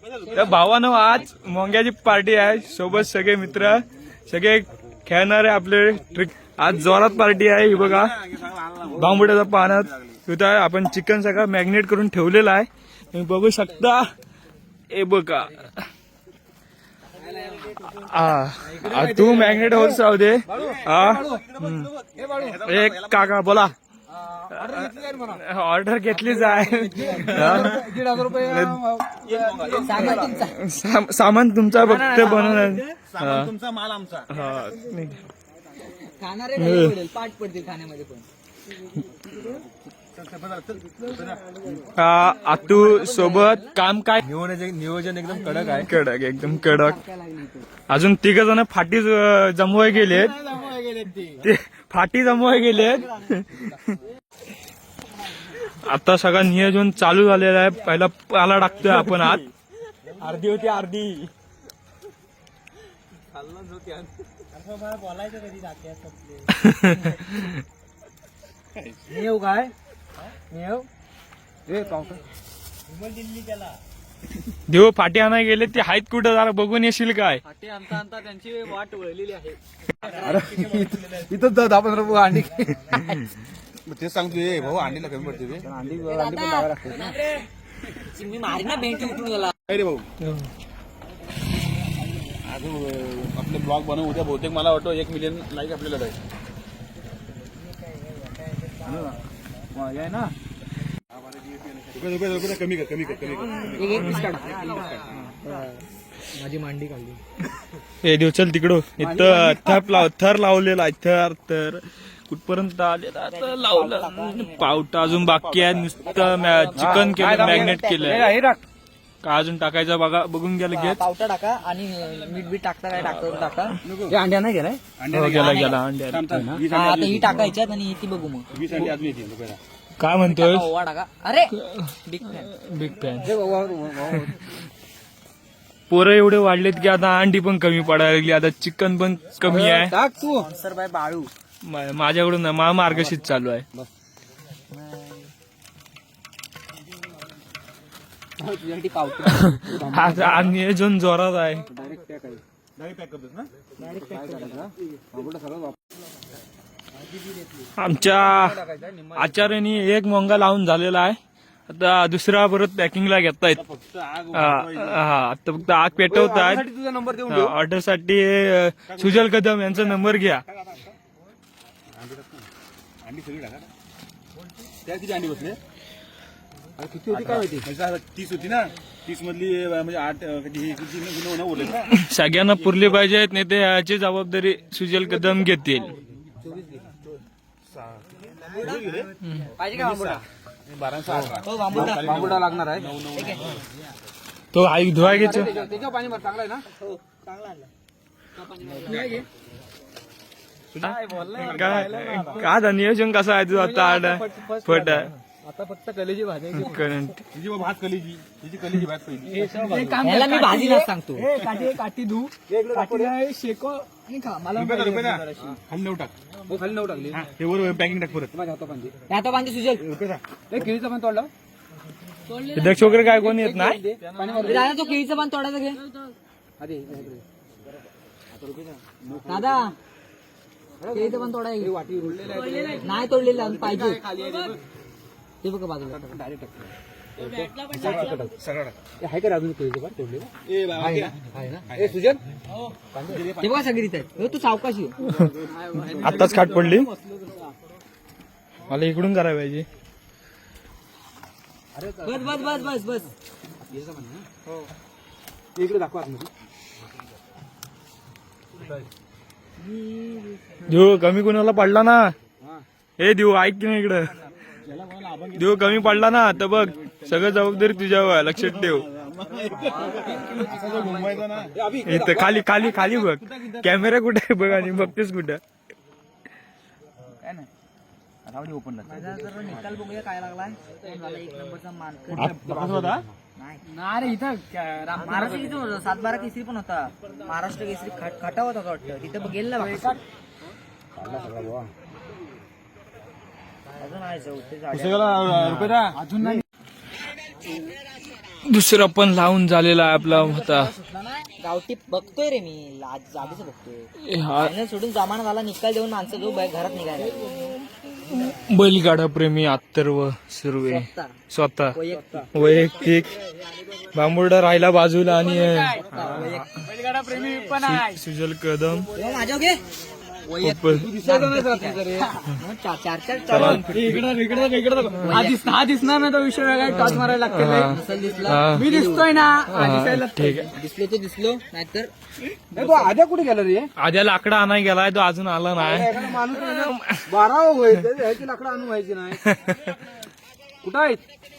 तर भावानो आज मोंग्याची पार्टी आहे, सोबत सगळे मित्र सगळे खेळणारे आपले ट्रिक. आज जोरात पार्टी आहे. ही बघा बांबुड्याचा पाण्यात तिथं आपण चिकन सगळं मॅग्नेट करून ठेवलेलं आहे, तुम्ही बघू शकता. हे बघा तू मॅग्नेट होत राहू दे. एक काका बोला, ऑर्डर घेतलीच आहे. सामान तुमचा फक्त बनवून तुमचा माल आमचा. पाठ पडते खाण्यामध्ये पण. आतू सोबत काम काय नियोजन एकदम कडक आहे. कडक एकदम कडक. अजून 3 जण फाटी जमवाय गेलेत. ते फाटी जमवाय गेलेत. आता सगळं नियोजन चालू झालेलं आहे. पहिला पाला टाकतोय आपण आत. अर्धी होती अर्धी. बोलायचं कधी येऊ काय येऊ दिल्ली त्याला देव फाटी आणाय गेले ते आहेत कुठं, जरा बघून येशील काय? फाटी आणता आणता त्यांची वाट वळलेली आहे. इथं 10-15 रुपये अंडी. ते सांगतोय भाऊ अंडीला कमी पडते ते. अंडी पण लावा लागते. मी मारी ना भेंटी उठून गेला. काय रे भाऊ, आज आपले ब्लॉग बनवू उद्या. बहुतेक मला वाटतं 1 मिलियन लाईक आपल्याला जाईल ना. कमी कर. माझी मांडी काढली. हे देव चल तिकडं. इथं थर लावलेला आहे. तर कुठपर्यंत आले आता लावलं. पावटा अजून बाकी आहे. नुसतं चिकन केलं, मॅग्नेट केलंय. का अजून टाकायचं बघा, बघून गेलं घेत. पावटा टाका आणि मीठ बीठ टाकता काय टाका. अंड्या नाही गेलाय. गेला अंड्या. आता ही टाकायच्यात आणि ती बघू मग. 20 अंडी अजून येते. काय म्हणतोय? ओवा टाका. अरे बिग फॅन. पोरं एवढे वाढलेत की आता अंडी पण कमी पडायला लागली. आता चिकन पण कमी आहे. टाक तू सर बाय बाळू. माझ्याकडून मार्गशीट चालू आहे. तुझ्यासाठी पावटा. आज नियोजन जोरात आहे. आमच्या आचार्याने एक मोंगा लावून झालेला आहे. आता दुसरा परत पॅकिंगला घेतायत. आता फक्त आग पेटवत आहेत. ऑर्डर साठी सुजल कदम यांचा नंबर घ्या. किती अंडी बसले? किती होती काय माहिती? 30 होती ना. 30 मधली म्हणजे 8 बोलले. सगळ्यांना पुरली पाहिजेत, नाही ते याची जबाबदारी सुजल कदम घेतील. पाहिजे का बांबुडा? 12 बांबुडा लागणार आहे. तो आई धुवाय घ्यायचं. त्याच्यावर पाणी भर. चांगला आहे ना. काय नियोजन कसं आहे तुझं आता? फट आता फक्त कलेजी भाजी. करंट तिची भात कलेजी. तिची कलेजी भात पहिली. याला मी भाजीला सांगतो. काठी धू शेको आणि खा. मला खाली 9 टाक. खाली 9 टाकली. हे वर पॅकिंग टाक परत. आता पाणी सुजल. केळीचं पण तोडलं. अध्यक्ष वगैरे काय कोणी येत नाही. दादा तो केळीचं पान तोडायचं घे. दादा केळीचं पान तोडाय. वाटी उरलेलं नाही तोडलेलं पाहिजे. ते बघा बाजूला. आहे का अजून केळीचं पान तोडलेलं? सुजन ते बघा सगळी इथे. तू सावकाशी. आताच खाट पडली. मला इकडून करायला पाहिजे. बस बस बस बस बस. इकडे दाखवा. देऊ कमी कोणाला पडला ना. हे देऊ ऐक की नाही इकडं. देऊ कमी पडला ना तर बघ सगळं जबाबदारी तुझ्यावर. लक्षात ठेव. इथं खाली खाली खाली बघ. कॅमेरा कुठे आहे बघ आणि बघतेस कुठं. निकाल बघूया काय लागलाय. 1 नंबरचा मानकर. नाही रे इथं महाराष्ट्र केसरी होता. 7-12 केसरी पण होता. महाराष्ट्र केसरी खटा होता वाटतं. तिथं गेल ना बघा. अजून आहे अजून नाही. दुसरा पण लावून झालेला आहे आपला होता. सुटला ना गावठी बघतोय रे मी जागीच बघतोय. हा फायनल सोडून जमाना झाला निकाल देऊन माणसं जो घरात निघायला बैलगाडा प्रेमी अत्तर्व सुर्वे स्वतः वैयक्तिक वैयक्तिक बांबुर्डा राहिला बाजूला आणि बैलगाडा प्रेमी पण आहे. सुजल कदम माझ्या घे पप्पल. चार हा दिसणार नाही तो विषय वेगळा टॉस मारायला लागते रे. नसल दिसला हा. मी दिसतोय ना हा, ठीक आहे. दिसलो तो दिसलो नाहीतर तो आद्या कुठे गेला रे आद्या लाकडा आणाय गेलाय तो अजून आला नाही. माणूस 12 व्हायचं ह्याची लाकडं आणून व्हायची नाही कुठं आहेत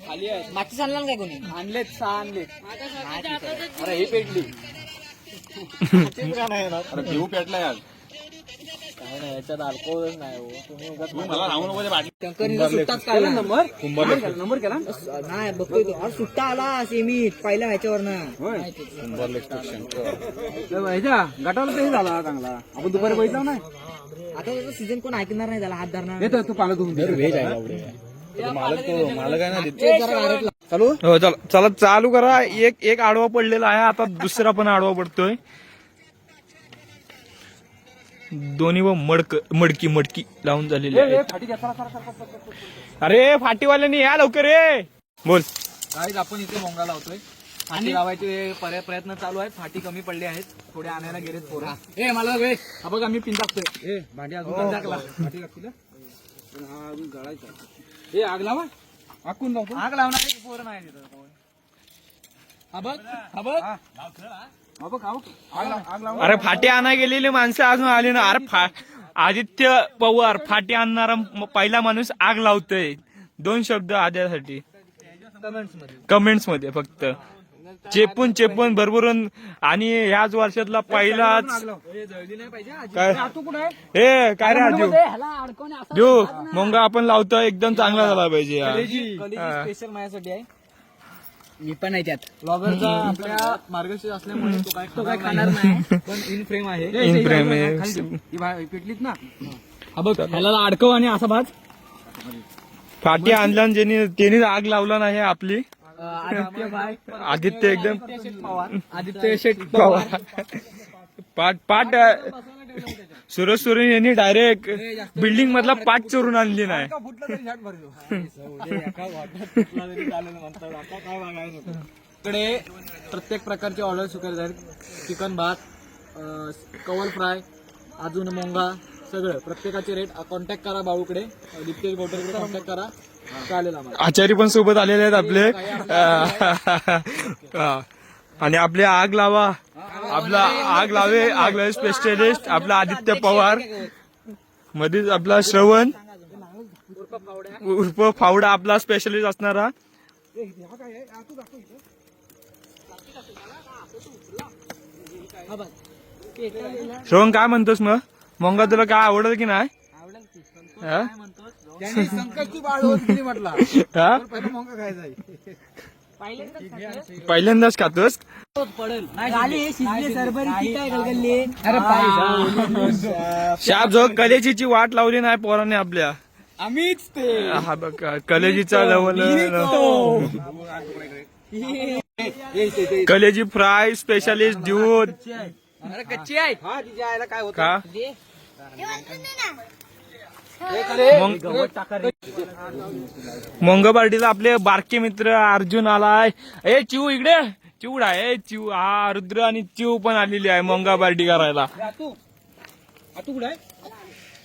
खाली आहे. मागची आणला काय कोणी आणलेत 6 आणलेत. अरे ही पेटली अरे घेऊ पेटला यार काय नाही याच्यात अल्कोहोलच नाही हो. तुम्ही उगाच मला सांगू नको ते बाटली टंकरीला सुट्टाच काढला नंबर केला नाही बघतोय तो आज सुट्टा आला सेमीत पहिल्या ह्याच्यावरनं ह्याच्या गटाला तरी झाला चांगला आपण दुपारी बघितला नाही आता त्याचा सीझन कोण ऐकणार नाही त्याला हात धरणार येतो तू पालक चालू हो चला चला चालू करा. एक आडवा पडलेला आहे आता दुसरा पण आडवा पडतोय. दोन्ही व मडकी मडकी लावून झालेली आहे. अरे फाटीवाल्यांनी या लवकर रे. बोल. गाईज आपण इथे मोंगा लावतोय. फाटी लावायचे प्रयत्न चालू आहेत. फाटी कमी पडली आहेत. थोडे आणायला गेलेत पोरं. ए मला हा बघ आम्ही पिन टाकतोय. भांडी पिन अजून टाकला. भांडी लागतील हा अजून गळायचा आग लावा आखून लावतो आग लावणार पोरं नाही तिथं. हा बघ हा बघ आग लावा अरे फाटी आणाय गेलेली माणसं अजून आली ना. अरे आदित्य पवार फाटी आणणारा पहिला माणूस आग लावतोय. 2 शब्द आद्यासाठी कमेंट्स मध्ये फक्त चेपून भरभरून. आणि ह्याच वर्षातला पहिलाच काय हे काय रे आजू देऊ मोंगा आपण लावतोय एकदम चांगला झाला पाहिजे यार. हा. स्पेशल माझ्यासाठी आहे. मी पण नाही त्यात ब्लॉगरचा आपल्या मार्गदर्शक असल्यामुळे तो काय खाणार नाही. पण इन फ्रेम आहे. इन फ्रेम आहे. ही पेटलीत ना हा बघ ह्याला अडकव आणि असा भाज. फाटी आणला आणि त्यांनी आग लावला नाही आपली. आदित्य भाई आदित्य एकदम आदित्य शेट पवार. पाट सुरज सोरेन यांनी डायरेक्ट बिल्डिंग मधला पाट चोरून आणली नाही. इकडे प्रत्येक प्रकारचे ऑर्डर स्वीकारत आहेत. चिकन भात, कवल फ्राय, अजून मोंगा सगळं प्रत्येकाचे रेट. कॉन्टॅक्ट करा भाऊकडे, दिप्तेश गोटरकडे कॉन्टॅक्ट करा. चालेल आम्हाला. आचारी पण सोबत आलेले आहेत आपले. आणि आपले आग लावा आग लावे स्पेशलिस्ट आपला आदित्य पवार. मध्येच आपला श्रवण उर्फ फावडा आपला स्पेशलिस्ट असणारा. श्रवण काय म्हणतोस मग मोंगा तुला काय आवडलं की नाही? हा? संकटची बाळ होती म्हटला हा? पहिला मोंगा खायचा पहिल्यांदाच खातोस? शाप जो कलेजीची वाट लावली नाही पोराने आपल्या. आम्हीच ते हा बघा कलेजीचा लेवल. कलेजी फ्राय स्पेशलिस्ट दूध कच्ची आहे. हा तिच्या आईला काय होत का मंगळवारला आपले बारके मित्र अर्जुन आलाय. ए चिऊ इकडे चिवड आहे. चिऊ हा रुद्र आणि चिऊ पण आलेली आहे मंगळवारडी करायला. तू कुठे आहे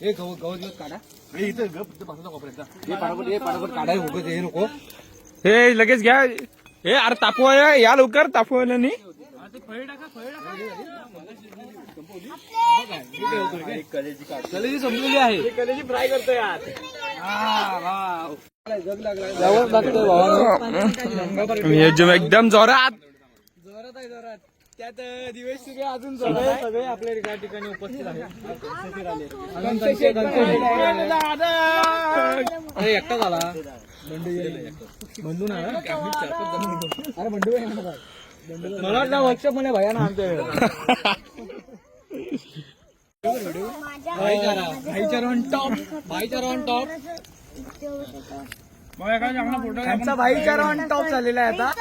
हे गवत काढा इथं गप पाडापट काढाय उगत हे नको. हे लगेच घ्या. हे अरे तापवाय या लवकर तापवायला नाही. कलेजी संपलेली आहे. कलेजी फ्राय करतो यार. एकदम जोरात. त्यात दिवेश सूर्य अजून सगळे आपल्या एका ठिकाणी उपस्थित आहेत. अरे एकटा झाला बंडू ना. अरे बंडू मला वाटलं वर्कशॉप मध्ये भया ना आमच्या भाईचारा ऑन टॉप. त्यांचा भाईचारा ऑन टॉप झालेला आहे आता.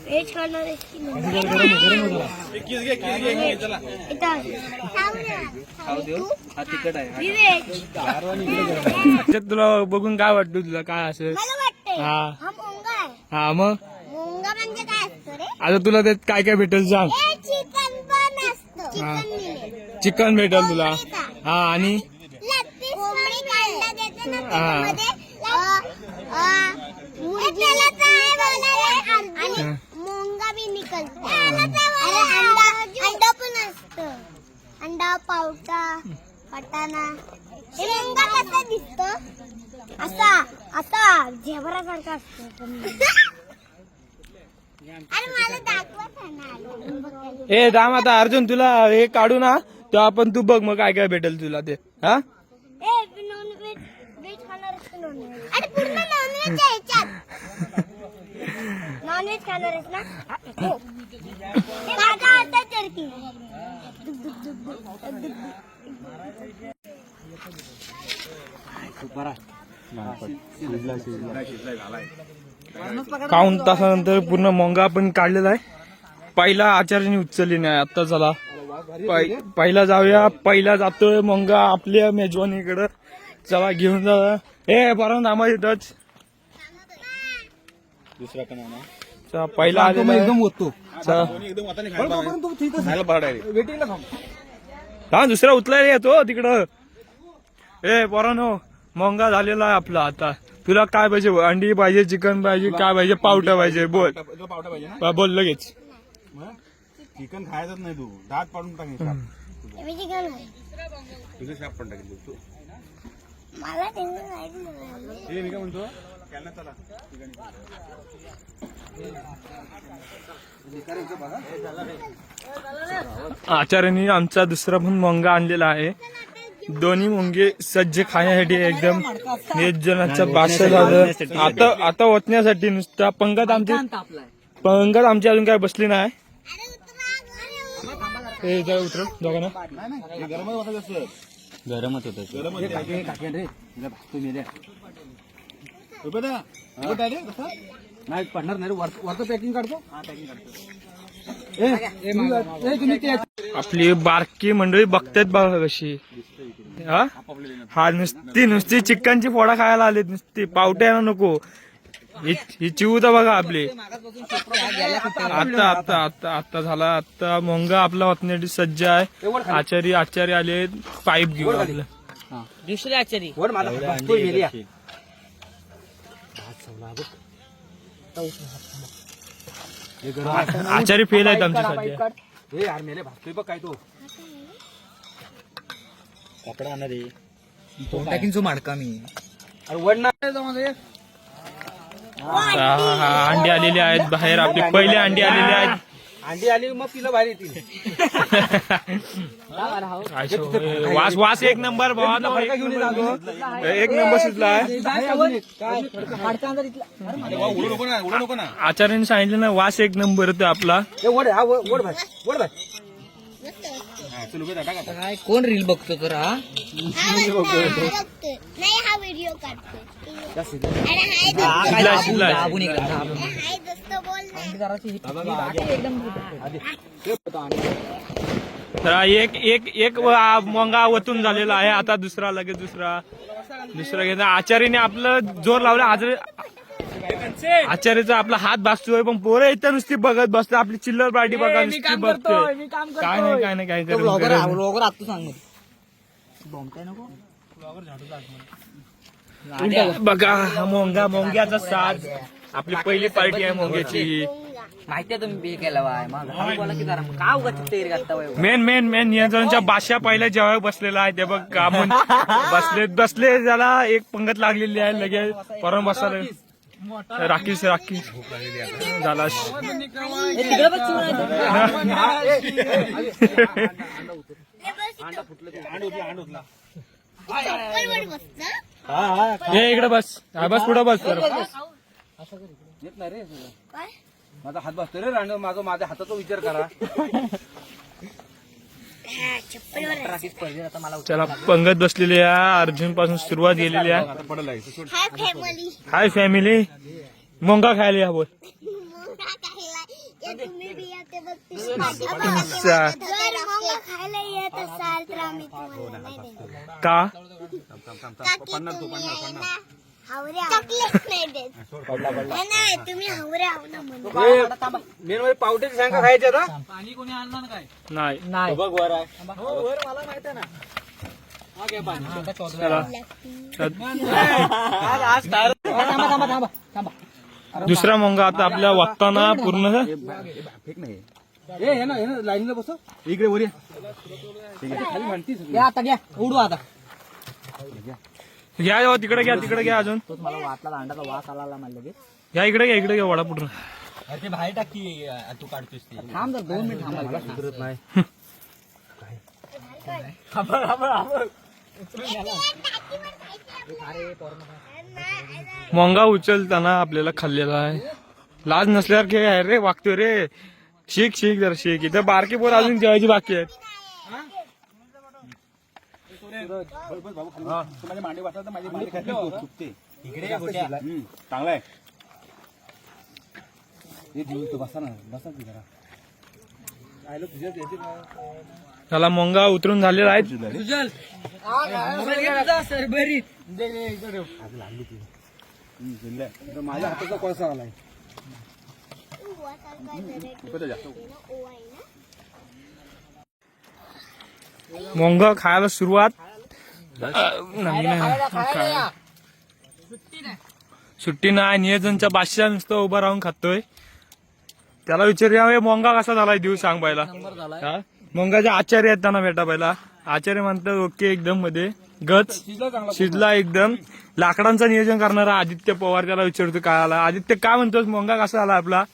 व्हेज खाणार तुला बघून काय वाटतं तुला काय असेल? हा हा मग मुंगा म्हणजे काय असतं रे? आता तुला त्यात काय काय भेटेल सांग. चिकन पण असतं. चिकन चिकन भेटेल तुला. हा आणि कोंबडी काढला देते ना हा. आणि मुंगा भी निकलतो. अंडा पण असतं. अंडा पावटा वाटाणा. हे मुंगा कसा दिसतो? असा झेब्रासारखा असतो. अरे मला दाखवत आहे ना. ए दाम आता अर्जुन तुला हे काढू ना तेव्हा आपण तू बघ मग काय काय भेटेल तुला ते. हा व्हेज खाणार असतं नॉनव्हेज. अरे पूर्ण नॉनव्हेज आहे ह्याच्यात. नॉनव्हेज खाणार आहेस ना? हो. हे माझा हातात चरती. काउंट तासानंतर पूर्ण मोंगा आपण काढलेला आहे. पहिला आचार्याने उचलली नाही. आता चला पहिला जाऊया. पहिला जातोय मोंगा आपल्या मेजवानीकडे. चला घेऊन जा. ए बरं नामा येतच दुसरा पण आहे ना. चला, पहिला आलेला आहे. एकदम ओततो. चला. एकदम वाताने खायला बरं आहे. वेटिंगला थांब. हा दुसरा उचलायला येतो तिकडं. ए पोरांनो मोंगा झालेला आहे आपला. आता तुला काय पाहिजे? अंडी पाहिजे, चिकन पाहिजे, काय पाहिजे? पावटा पाहिजे. बोल तुला पावटा पाहिजे ना. बोल लगेच. चिकन खायचंच नाही तू. दात पाडून टाकेल शाप. मी चिकन आहे. तुझं शाप पण टाकेल तू. मला टेन्शन नाही. हे मी काय म्हणतो त्यांना चला आचार्याने आमचा दुसरा पण मोंगा आणलेला आहे. दोन्ही मोंगे सज्ज खाण्यासाठी एकदम 1 जणांचा बादशा झालं. आता ओतण्यासाठी नुसता पंगत आमची अजून काय बसली नाही. ए, जरा उतर दोघांना. नाही गरमच वाटत असतं. गरमच होत. नाही पडणार नाही. वरचं पॅकिंग काढतो. आपली बारकी मंडळी बघतात बघा कशी. हा नुसती चिकनची फोडा खायला आलेत. नुसती पावट्याला नको. ही चिवता बघा आपली. आता झाला. आता मोंगा आपला वाचण्यासाठी सज्ज आहे. आचार्य आले पाईप घेऊन आपलं. दुसरी आचारी आचार्य फेल आहेत आमच्या सध्या. हे यार मेले भासतोय बघ काय तो. कपडा आणा रे. पॅकिंगचं माडका मी. अरे वडणार. अंडी आलेली आहेत बाहेर. आपली पहिले अंडी आलेली आहेत. अंडी आली मग तिला बाहेर येतील. वास एक नंबर भावा. एक नंबर शिजला आहे. उडू नको ना. आचार्याने सांगितलं ना वास एक नंबर होता आपला. वड भाई. काय कोण रील बघतो तर हा नाही हा व्हिडिओ काढतो. शिजला. दाबून इकडे हाय दोस्त बोल ना. एक मोंगा वतून झालेला आहे. आता दुसरा लगेच दुसरा घेता. आचार्याने आपलं जोर लावला. आचार्याचा आपला हात भासतोय पण पोरं इथं नुसती बघत बसते. आपली चिल्लर पार्टी बघा नुसती बघते. काय नाही ब्लॉगर आत्ता सांग बघा मोंग्याचा साज. आपली पहिली पार्टी आहे मोंग्याची. माहितीये तुम्ही बे केला बाय मग हळू बोला की जरा का उगाच तयारी करता बाय. मेन नियंत्रणच्या बादशा पहिल्या जेव्हा बसलेला आहे ते बघ का बसले त्याला एक पंगत लागलेली आहे. लगेच परम बसायला राखीस झाला. तिकडे बघ हे इकडे बस. बस पुढे बस. येत नाही रे काय माझा हात बसतो रे रांडव माझ्या हाताचा विचार करा हा, चप्पलवर आहे. स्पर्धेत आता मला चला पंगत बसलेली आहे अर्जुन पासून सुरुवात गेलेली आहे. आता पडला आहे सोड. हाय फॅमिली हाय फॅमिली मोंगा खायला या बोल. मोंगा खायला या तुम्ही बी या ते बघतीस अच्छा. जर मोंगा खायला येत असाल तर आम्ही तुम्हाला नाही देणार का काकी तुम्ही आहे ना हावरे चॉकलेट नाही देत नाही तुम्ही हावरे आहो ना म्हणून मेन मध्ये पावट्याची सांगा खायचे आता पाणी कोणी आणलं ना काय नाही नाही बघ वर आहे हो वर मला माहिती आहे ना हा घ्या पाणी चला थांबा थांबा थांबा थांबा दुसरा मोंगा आता आपल्या वागताना पूर्ण फेक नाही हे ना लाईनला बसव इकडे वर ये. खाली म्हणतीस घ्या आता घ्या उडू आता घ्या हो, तिकडे घ्या अजून तोच मला वाटला दांडाचा वास आला मला लगेच घ्या इकडे घ्या वडा पूर्ण. ते बाहेर टाकी तू काढतोस ते थांब जर 2 मिनिट थांबा सुधरत नाही मोंगा उचलताना आपल्याला खाल्लेला आहे. लाज नसल्यावर काय आहे रे वागतोय रे. शिक जरा शिक. इथं बारके पोर अजून जेवायची बाकी आहेत. माझ्या मांडी वाटला तर माझी मांडी चुकते इकडे चांगला आहे हे जीव तो बसा ना बसा की जरा आयलो तुझ्या द्यायची त्याला मोंगा उतरून झालेला आहे. माझ्या हाताचा कोळसा आलाय मोंगा खायला सुरुवात सुट्टी नाही. नियोजनच्या बादशाह नुसतं उभा राहून खातोय. त्याला विचारूया मोंगा कसा झालाय देऊ सांग पहिला. हा? मोंगाचे आचार्य आहेत त्यांना भेटा पहिला. आचार्य म्हणतात ओके एकदम मध्ये गच शिजला एकदम. लाकडांचं नियोजन करणारा आदित्य पवार त्याला विचारतो काय आला. आदित्य काय म्हणतोस मोंगा कसा आला आपला.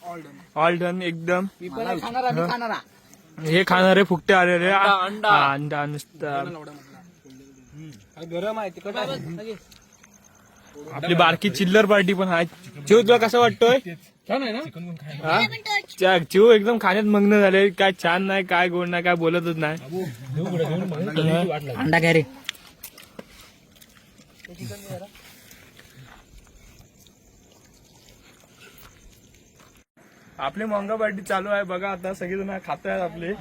ऑल डन एकदम. खाणारा हे खाणारे फुकटे आलेले अंडा नुसतं. गरम आहे तिकट आहे आपली बारकी चिल्लर पार्टी पण आहे. चिव तुला कसं वाटतोय. छान आहे ना हा? चिव एकदम खाण्यात मग्न झाले. काय छान नाही काय गोड नाही काय बोलतच नाही. अंडा घ्या रे आपली मोंगा पार्टी चालू आहे बघा. आता सगळेजण खात आहेत आपले.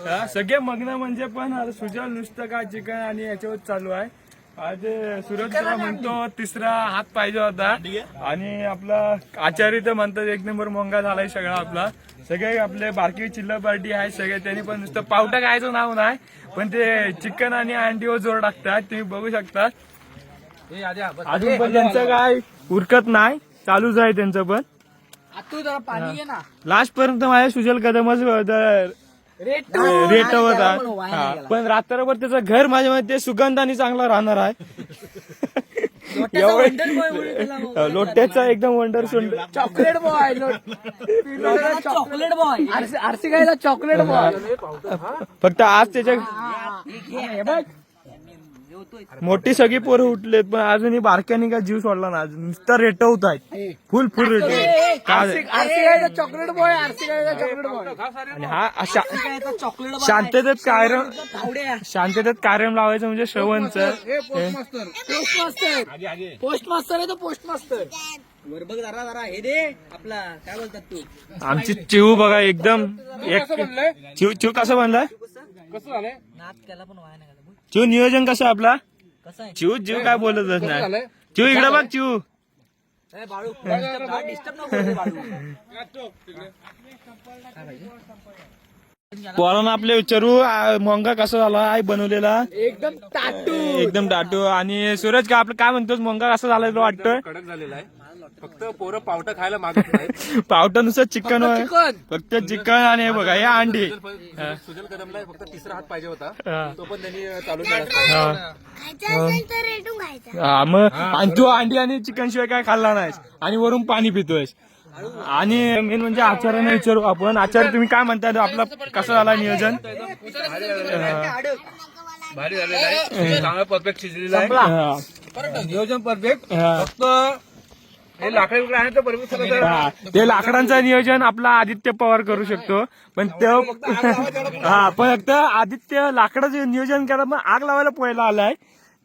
हा, सगळे मग्न म्हणजे पण आता सुजल नुसतं काय चिकन आणि याच्यावर चालू आहे. आज सूरज म्हणतो तिसरा हात पाहिजे होता. आणि आपला आचार्य तर म्हणतात एक नंबर मोंगा झालाय सगळा आपला. सगळे आपले बारकी चिल्लर पार्टी आहे सगळे. त्यांनी पण नुसतं पावटा खायचं नाव नाही पण ते चिकन आणि अंडीवर जोर टाकतात. तुम्ही बघू शकता अजून पण त्यांचं काय उरकत नाही. चालूच आहे त्यांचं पण. तू जरा पाणी घे ना लास्ट पर्यंत माझ्या सुजल कदमच रेट होता. हा, पण रात्रभर त्याचं घर माझ्या मध्ये सुगंधाने चांगला राहणार आहे. लोट्याचा एकदम wonder chocolate boy chocolate boy RC गायला चॉकलेट बॉय फक्त आज त्याच्या मोठी सगळी पोरं उठलेत पण अजूनही बारक्यानी काय जीव सोडला ना. नुसता रेटवत आहेत फुल रेट. आरसी गायला चॉकलेट बॉय आरसी गायला चॉकलेट बॉय आणि हा चॉकलेट शांततेत कायम लावायचं म्हणजे श्रवणचं. पोस्ट मास्टर आहे तो पोस्ट मास्टर वर बघ जरा जरा हे दे आपला काय बोलतात तू. आमची चिव बघा एकदम एक चिव कसं बनलाय. कसं झालंय नाच केला पण व्हाय नाही चिव नियोजन कसं आपला. कसं आहे चिव काय बोलतच नाही. चिव इकडे बघ चिव. बाळू डिस्टर्ब नको करू बाळू. पोरांना आपले विचारू मोंगा कसा झाला आहे बनवलेला. एकदम टाटू. आणि सूरज का आपलं काय म्हणतोस मोंगा कसा झाला तुला वाटतोय. कडक झालेला आहे फक्त पोरं पावटा खायला मागत नाही पावटा नुसतं चिकन फक्त चिकन आणि हे बघा हे अंडी. सुजल कदमला फक्त तिसरा हात पाहिजे होता हा. तो पण त्यांनी चालू केला खायचं असेल तर रेटून खायचं. हा, मग आणि तू अंडी आणि चिकन शिवाय काय खाल्ला नाहीस आणि वरून पाणी पितोयस. आणि मेन म्हणजे आचार्याने विचारू आपण. आचार्य तुम्ही काय म्हणताय आपला कसं झाला नियोजन. भारी झालेला आहे चांगला परफेक्ट शिजलेला आहे हा. नियोजन परफेक्ट हा. फक्त हे लाकडे बिकडे आहे तर बरोबर सगळं हा, ते लाकडांचं नियोजन आपला आदित्य पवार करू शकतो पण तो हा पण फक्त आदित्य लाकडाचं नियोजन करा पण आग लावायला पहिला आलाय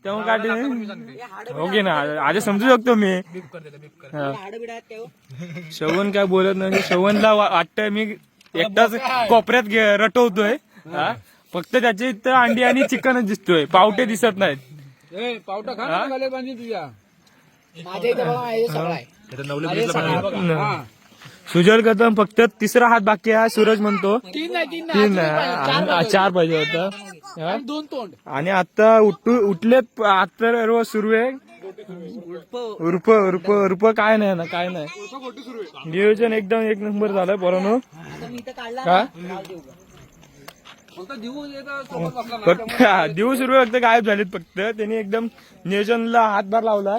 तेव्हा काय ते- ओके ना आधी समजू शकतो मी हा. श्रवण काय बोलत नाही श्रवणला वाटतंय मी एकटाच कोपऱ्यात रटवतोय हा फक्त त्याचे इथं अंडी आणि चिकनच दिसतोय पावटे दिसत नाहीत पावटा खा हा? तुझ्या माझ्या इथे बघा हे सगळं आहे सुजल कदम फक्त तिसरा हात बाकी आहे सूरज म्हणतो तीन नाही, चार पाहिजे होतं हा? दोन तोंड आणि आता उठलेत आता रोज सुरू आहे उर्फ काय नाही ना काय नाही नियोजन एकदम एक नंबर झालं बरोबर का फक्त देऊ सोबत बसला ना. फक्त दिवस सुरू फक्त गायब झालेत फक्त त्यांनी एकदम नियोजनला हातभार लावला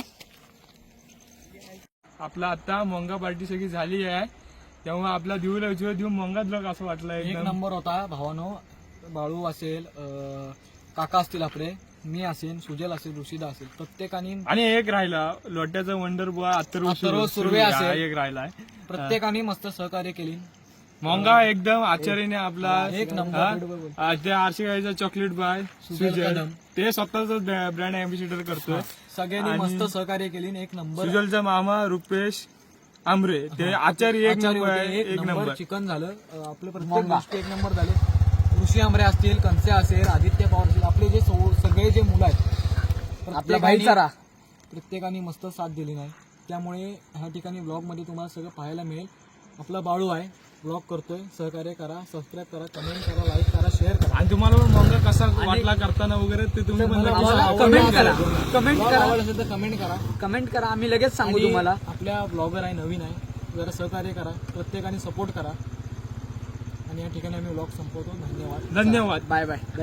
आपला आता मोंगा पार्टी सगळी झाली आहे तेव्हा आपला देऊला विचार देऊ मोंगाच लोक असं वाटलं एक एकदम नंबर होता भावानो बाळू असेल काका असतील आपले मी असेल सुजल असेल ऋषिदा असेल प्रत्येकाने आणि एक राहिला लोट्याचा वंडर बुवा अथर्व सुर्वे असेल. एक राहिलाय प्रत्येकाने मस्त सहकार्य केली मोंगा एकदम आचार्याने आपला एक नंबर. हा, त्या आरसीआयचा चॉकलेट बाय सुजल कदम. ते स्वतःच ब्रँड अँबॅसिडर करतोय सगळ्यांनी आणि मस्त सहकार्य केली एक नंबर सुजलचा मामा रुपेश आमरे ते आचार्य एक आचार्य नंबर होते, आहे, एक नंबर चिकन झालं आपलं प्रत्येक गोष्टी एक नंबर झाले ऋषी आमरे असतील कंसे असेल आदित्य पवार असतील आपले जे सगळे जे मुलं आहेत आपला भाईचारा प्रत्येकाने मस्त साथ दिली नाही त्यामुळे ह्या ठिकाणी ब्लॉग मध्ये तुम्हाला सगळं पाहायला मिळेल आपला बाळू आहे ब्लॉग करतोय सहकार्य करा सबस्क्राईब करा कमेंट करा लाईक करा शेअर करा आणि तुम्हाला पण मोंगा कसा वाटला करताना वगैरे ते तुम्ही पण नक्की कमेंट करा कमेंट Vlog करा आवडला असेल तर कमेंट करा कमेंट करा आम्ही लगेच सांगू आणि तुम्हाला आपल्या ब्लॉगर आहे नवीन आहे जरा सहकार्य करा प्रत्येकाने सपोर्ट करा आणि या ठिकाणी आम्ही ब्लॉग संपवतो धन्यवाद धन्यवाद बाय बाय